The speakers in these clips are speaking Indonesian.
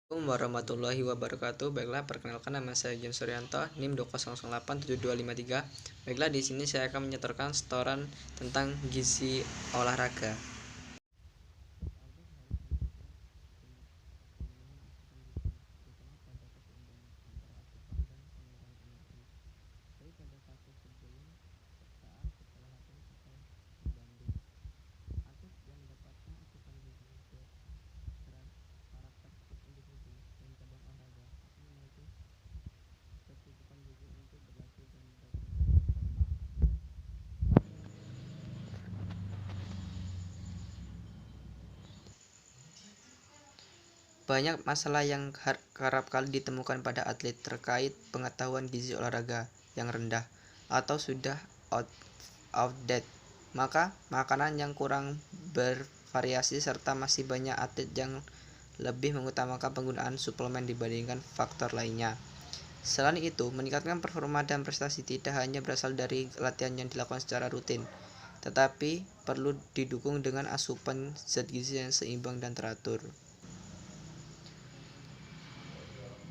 Assalamualaikum warahmatullahi wabarakatuh. Baiklah, perkenalkan nama saya James Suryanto, NIM 2008723. Baiklah, di sini saya akan menyetorkan setoran tentang gizi olahraga. Banyak masalah yang kerap kali ditemukan pada atlet terkait pengetahuan gizi olahraga yang rendah atau sudah outdated. Maka makanan yang kurang bervariasi serta masih banyak atlet yang lebih mengutamakan penggunaan suplemen dibandingkan faktor lainnya. Selain itu, meningkatkan performa dan prestasi tidak hanya berasal dari latihan yang dilakukan secara rutin, tetapi perlu didukung dengan asupan zat gizi yang seimbang dan teratur.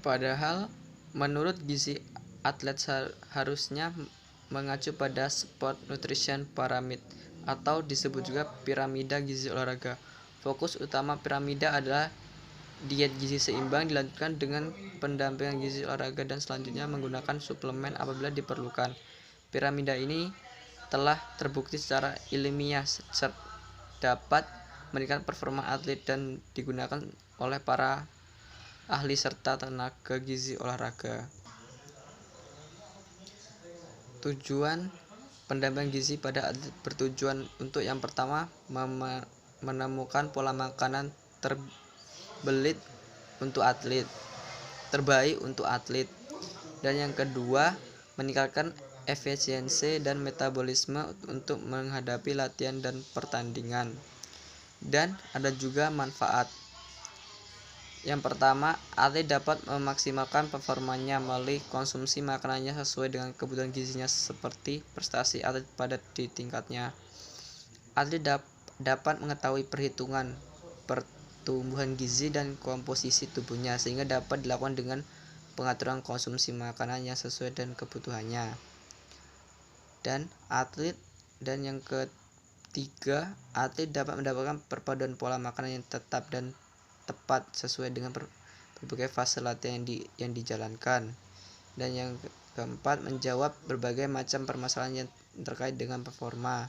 Padahal, menurut gizi, atlet harusnya mengacu pada Sport Nutrition Pyramid atau disebut juga piramida gizi olahraga. Fokus utama piramida adalah diet gizi seimbang dilanjutkan dengan pendampingan gizi olahraga dan selanjutnya menggunakan suplemen apabila diperlukan. Piramida ini telah terbukti secara ilmiah dapat meningkatkan performa atlet dan digunakan oleh para ahli serta tenaga gizi olahraga. Tujuan pendampingan gizi pada atlet bertujuan untuk yang pertama menemukan pola makanan terbaik untuk atlet, dan yang kedua meningkatkan efisiensi dan metabolisme untuk menghadapi latihan dan pertandingan. Dan ada juga manfaat. Yang pertama, atlet dapat memaksimalkan performanya melalui konsumsi makanannya sesuai dengan kebutuhan gizinya seperti prestasi atlet pada di tingkatnya. Atlet dapat mengetahui perhitungan pertumbuhan gizi dan komposisi tubuhnya sehingga dapat dilakukan dengan pengaturan konsumsi makanan yang sesuai dengan kebutuhannya. Dan yang ketiga, atlet dapat mendapatkan perpaduan pola makanan yang tetap dan tepat sesuai dengan berbagai fase latihan yang dijalankan. Dan yang keempat, menjawab berbagai macam permasalahan yang terkait dengan performa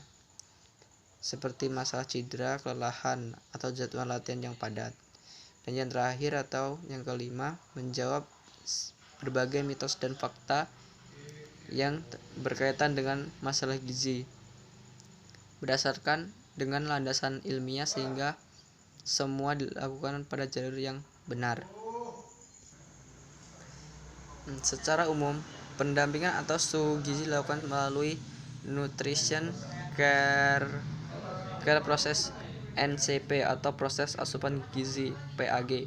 seperti masalah cedera, kelelahan, atau jadwal latihan yang padat. Dan yang terakhir atau yang kelima, menjawab berbagai mitos dan fakta yang berkaitan dengan masalah gizi berdasarkan dengan landasan ilmiah sehingga semua dilakukan pada jalur yang benar. Secara umum, pendampingan atau studi gizi dilakukan melalui Nutrition Care Proses (NCP) atau proses asupan gizi (PAG).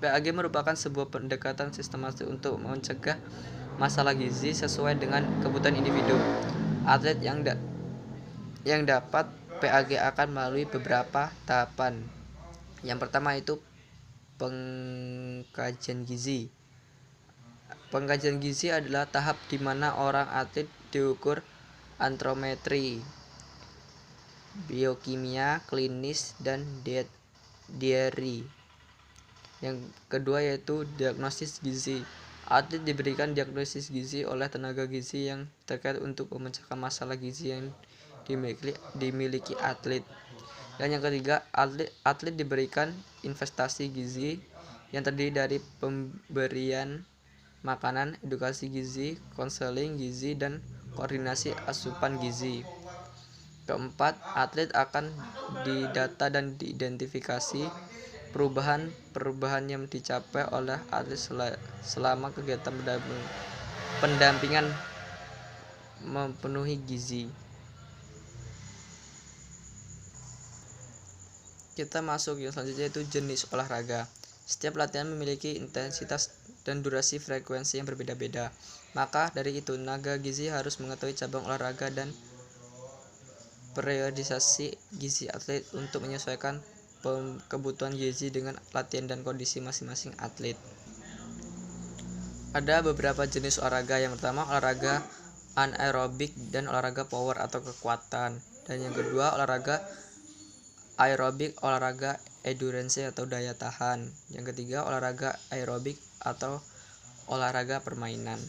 PAG merupakan sebuah pendekatan sistematis untuk mencegah masalah gizi sesuai dengan kebutuhan individu. Atlet yang dapat PAG akan melalui beberapa tahapan. Yang pertama itu pengkajian gizi. Pengkajian gizi adalah tahap di mana orang atlet diukur antrometri, biokimia, klinis, dan dietary. Yang kedua yaitu diagnosis gizi. Atlet diberikan diagnosis gizi oleh tenaga gizi yang terkait untuk memecahkan masalah gizi yang dimiliki atlet. Dan yang ketiga, atlet diberikan investasi gizi yang terdiri dari pemberian makanan, edukasi gizi, konseling gizi, dan koordinasi asupan gizi. Keempat, atlet akan didata dan diidentifikasi perubahan yang dicapai oleh atlet selama kegiatan pendampingan memenuhi gizi. Kita masuk yang selanjutnya yaitu jenis olahraga. Setiap latihan memiliki intensitas dan durasi frekuensi yang berbeda-beda. Maka dari itu, tenaga gizi harus mengetahui cabang olahraga dan periodisasi gizi atlet untuk menyesuaikan kebutuhan gizi dengan latihan dan kondisi masing-masing atlet. Ada beberapa jenis olahraga. Yang pertama olahraga anaerobik dan olahraga power atau kekuatan. Dan yang kedua olahraga aerobik, olahraga endurance atau daya tahan. Yang ketiga olahraga aerobik atau olahraga permainan.